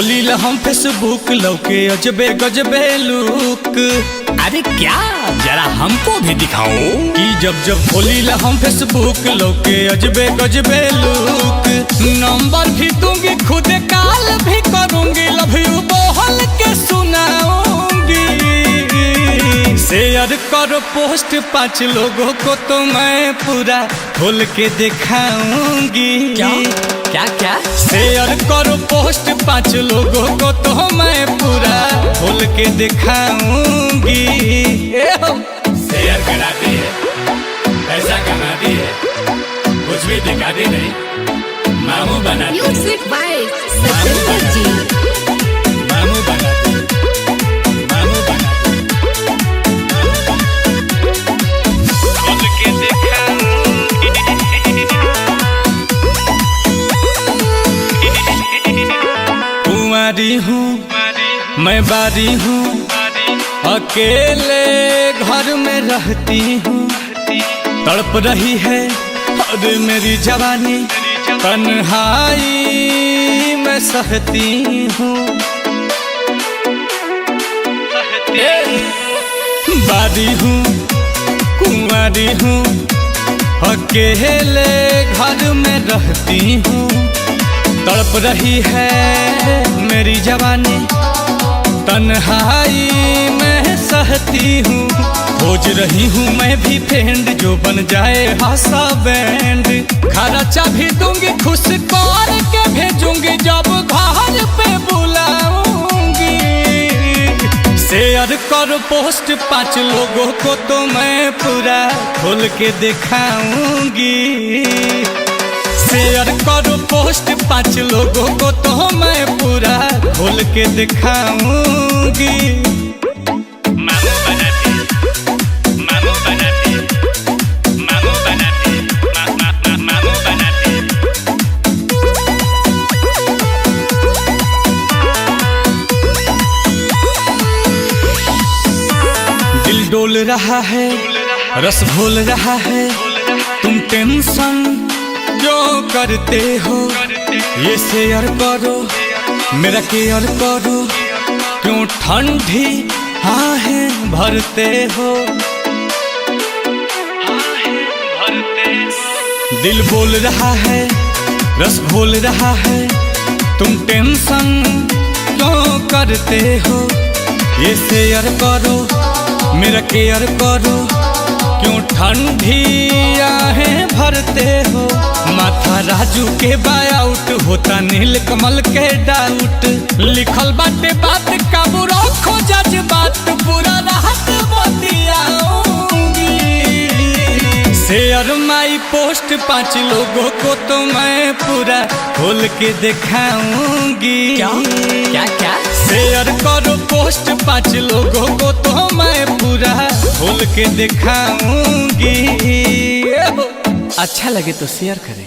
खोली ला हम फेसबुक लौके अजबे गजबे लुक। अरे क्या, जरा हमको भी दिखाओ। कि जब खोली ला हम फेसबुक लौके अजबे गजबे लुक। नंबर भी दूंगी खुद कॉल भी करूंगी, लव यू बोल के सुनाऊंगी। शेयर करो पोस्ट 5 लोगों को तो मैं पूरा खोल के दिखाऊंगी। क्या क्या? शेयर करो पोस्ट 5 लोगों को तो मैं पूरा खोल के दिखाऊंगी। शेयर कराती है, पैसा कमाती है, कुछ भी दिखाती नहीं, मामू बनाती है। म्यूजिक बाय सतेंद्र जी। मामू बनाती है, मामू बनाती है। खोल के दिखाऊंगी। कुंवारी हूँ मैं, बारी हूँ, अकेले घर में रहती हूँ। तड़प रही है और मेरी जवानी, तन्हाई मैं सहती हूँ। बारी हूँ कुंवारी हूँ, अकेले घर में रहती हूँ। तड़प रही है मेरी जवानी, तन्हाई मैं सहती हूँ। खोज रही हूँ मैं भी फ्रेंड जो बन जाए हासा बैंड। खर्चा भी दूंगी खुश कर के भेजूंगी जब घर पे बुलाऊंगी। शेयर करो पोस्ट 5 लोगों को तो मैं पूरा खोल के दिखाऊंगी। शेयर करो पोस्ट 5 लोगों को तो मैं पूरा खोल के दिखाऊंगी। मामू बनाती है, मामू बनाती है, मामू बनाती है, मामू बनाती है। दिल डोल रहा है, रस घोल रहा है, तुम टेंशन जो करते हो। ये शेयर करो, मेरा केयर करो, क्यों ठंडी आहें भरते हो। दिल बोल रहा है, रस घोल रहा है, तुम टेंशन क्यों करते हो। ये शेयर करो, मेरा केयर करो, क्यों ठंडी आहें भरते हो। माथा राजू के बायआउट होता नील कमल के डाउट। लिखल बाटे बात काबू रखो जज्बात, पूरा राहत बतियाऊंगी। शेयर माई पोस्ट 5 लोगों को तो मैं पूरा खोल के दिखाऊंगी। क्या? शेयर करो पोस्ट 5 लोगों को तो मैं पूरा खोल के दिखाऊंगी। अच्छा लगे तो शेयर करें।